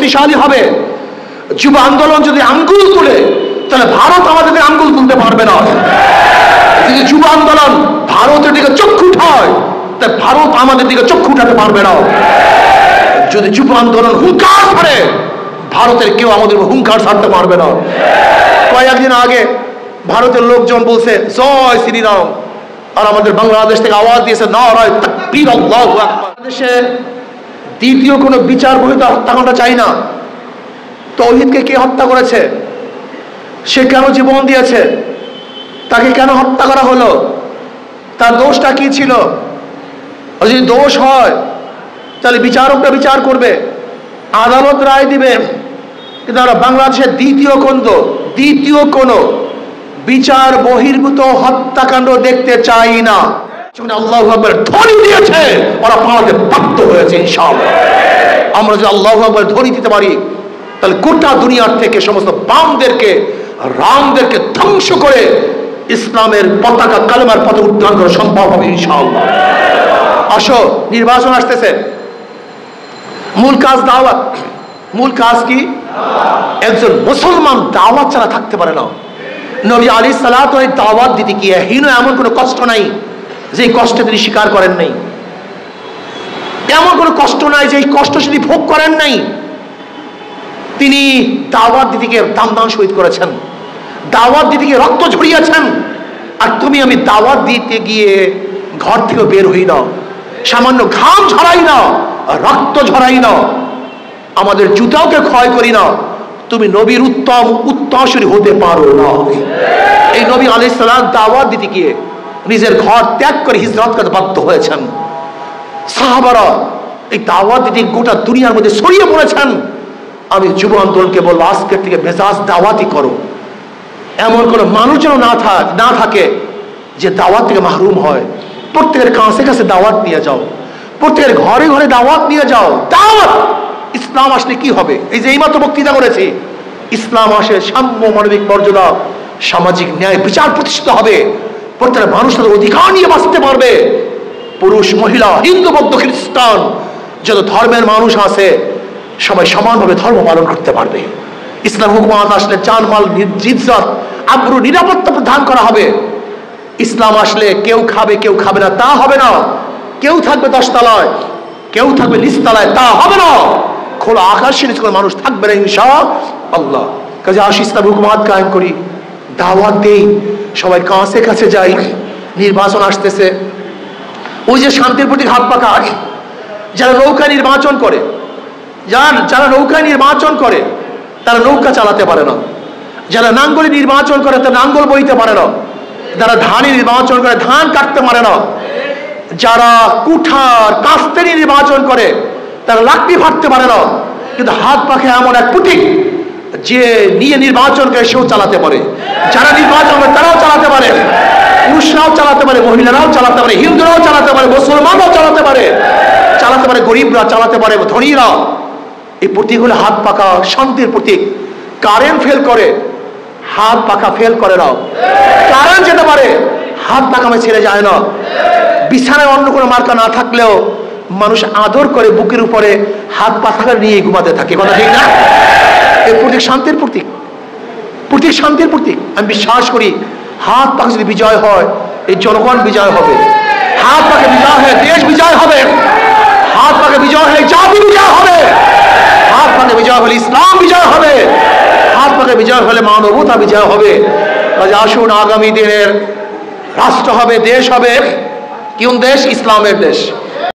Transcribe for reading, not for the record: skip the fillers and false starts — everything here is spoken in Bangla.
শক্তিশালী হবে। যুব আন্দোলন যদি আঙ্গুল তুলে, তাহলে ভারত আমাদেরকে আঙ্গুল তুলতে পারবে না। যদি যুব আন্দোলন ভারতের দিকে চক্ষু উঠায়, তাই ভারত আমাদের দিকে চক্ষু উঠাতে পারবে না। যদি যুব আন্দোলন হুঙ্কার ছাড়ে, ভারতের কেউ আমাদের হুঙ্কার ছাড়তে পারবে না। কয়েকদিন আগে ভারতের লোকজন বলছে জয় শ্রীরাম, আর আমাদের বাংলাদেশ থেকে আওয়াজ দিয়েছে নারায়ে তাকবীর, আল্লাহু আকবার। বাংলাদেশে দ্বিতীয় কোনো বিচার বহির্ভূত হত্যাকাণ্ড চাই না। তৌহিদকে কে হত্যা করেছে? সে কেন জীবন দিয়েছে? তাকে কেন হত্যা করা হলো? তার দোষটা কি ছিল? আর যদি দোষ হয়, তাহলে বিচারকরা বিচার করবে, আদালত রায় দিবে। কিন্তু আমরা বাংলাদেশের দ্বিতীয় কোনো বিচার বহির্ভূত হত্যাকাণ্ড দেখতে চাই না। আল্লাহু আকবার ধ্বনি দিয়েছে, ওরা পালাতে বাধ্য হয়েছে। ইনশাআল্লাহ আমরা যদি আল্লাহু আকবার ধ্বনি দিতে পারি, তাহলে গোটা দুনিয়ার থেকে সমস্ত বামদেরকে, রামদেরকে ধ্বংস করে ইসলামের পতাকা, কালেমার পতাকা উত্তোলন করা সম্ভব হবে ইনশাআল্লাহ। আসো, নির্বাচন আসতেছে, মূল কাজ দাওয়াত। মূল কাজ কি? একজন মুসলমান দাওয়াত ছাড়া থাকতে পারে না। নবী আলাইহিস সালাতু ওয়াস সালাম দাওয়াত দিতে গিয়ে হীন এমন কোনো কষ্ট নাই যে কষ্ট তিনি স্বীকার করেন নাই। এমন কোনো কষ্ট নাই যে কষ্ট তিনি ভোগ করেন নাই। তিনি দাওয়াত দিতে গিয়ে দাম শহীদ করেছেন, দাওয়াত দিতে গিয়ে রক্ত ঝরিয়েছেন। আর তুমি আমি দাওয়াত দিতে গিয়ে ঘর থেকে বের হই না, সামান্য ঘাম ঝরাই না, রক্ত ঝরাই না, আমাদের জুতাওকে ক্ষয় করি না, তুমি নবীর উত্তরসূরি হতে পারো না। এই নবী আলাইহিস সালাম দাওয়াত দিতে গিয়ে নিজের ঘর ত্যাগ করে হিজরত করতে বাধ্য হয়েছেন। সাহাবারা এই দাওয়াত দিতে গোটা দুনিয়ার মধ্যে ছড়িয়ে পড়েছেন। আমি যুব আন্দোলনকে বলবো, আজকের থেকে মেজাজ দাওয়াতি করো। এমন কোনো মানুষ যেন না থাকে যে দাওয়াত থেকে মাহরুম হয়। প্রত্যেকের কাছে কাছে দাওয়াত নিয়ে যাও, প্রত্যেকের ঘরে ঘরে দাওয়াত নিয়ে যাও। দাওয়াত ইসলাম আসলে কি হবে? এই যে এইমাত্র বক্তৃতা করেছি, ইসলাম আসে সাম্য, মানবিক মর্যাদা, সামাজিক ন্যায়, বিচার প্রতিষ্ঠিত হবে। প্রত্যেকটা মানুষ তাদের অধিকার নিয়ে বাঁচতে পারবে। পুরুষ, মহিলা, হিন্দু, বৌদ্ধ, খ্রিস্টান, যত ধর্মের মানুষ আছে সবাই সমানভাবে ধর্ম পালন করতে পারবে। ইসলাম হুকুমত আসলে জানমাল, ইজ্জত, আবরু, নিরাপত্তা প্রদান করা হবে। ইসলাম আসলে কেউ খাবে কেউ খাবে না তা হবে না। কেউ থাকবে 10 তলায়, কেউ থাকবে নিচতলায়, তা হবে না। খোলা আকাশের নিচে মানুষ থাকবে না ইনশাআল্লাহ। কাজে আসি ইসলাম হুকুমত কায়েম করি, দাওয়াত দেই, সবাই কাছে কাছে যাই। নির্বাচন আসতেছে, ওই যে শান্তির প্রতি হাত পাকা, যারা নৌকা নির্বাচন করে, যারা নৌকা নির্বাচন করে তারা নৌকা চালাতে পারে না। যারা নাঙ্গল নির্বাচন করে তারা নাঙ্গল বইতে পারে না। যারা ধানি নির্বাচন করে ধান কাটতে পারে না। যারা কুঠার কাস্তেরি নির্বাচন করে তারা লাকড়ি ফাটতে পারে না। কিন্তু হাত পাখে এমন এক প্রতীক যে নিয়ে নির্বাচন করে সেও চালাতে পারে। যারা নির্বাচন করে তারাও চালাতে পারে, পুরুষরাও চালাতে পারে, মহিলারাও চালাতে পারে, হিন্দুরাও চালাতে পারে, মুসলমানরাও চালাতে পারে, গরিবরা চালাতে পারে, ধনীরা। এই প্রতীক হলো হাত পাকা, শান্তির প্রতীক। কারেন্ট ফেল করে, হাত পাকা ফেল করে না। কারেন্ট যেতে পারে, হাত পাকা ছেড়ে যায় না। বিছানায় অন্য কোনো মার্কা না থাকলেও মানুষ আদর করে বুকের উপরে হাত পাখা নিয়ে ঘুমাতে থাকে, কথা ঠিক না? এই প্রতীক শান্তির প্রতীক, প্রতীক শান্তির প্রতীক। আমি বিশ্বাস করি হাত পাখা যদি বিজয় হয়, এই জনগণ বিজয় হবে। হাত পাখা বিজয় হয়, দেশ বিজয় হবে। হাত পাখা বিজয় হলে জাতি বিজয় হবে। হাত পাখা বিজয় হলে ইসলাম বিজয় হবে। হাত পাখা বিজয় হলে মানবতা বিজয় হবে। কাজে আসুন, আগামী দিনের রাষ্ট্র হবে, দেশ হবে কোন দেশ? ইসলামের দেশ।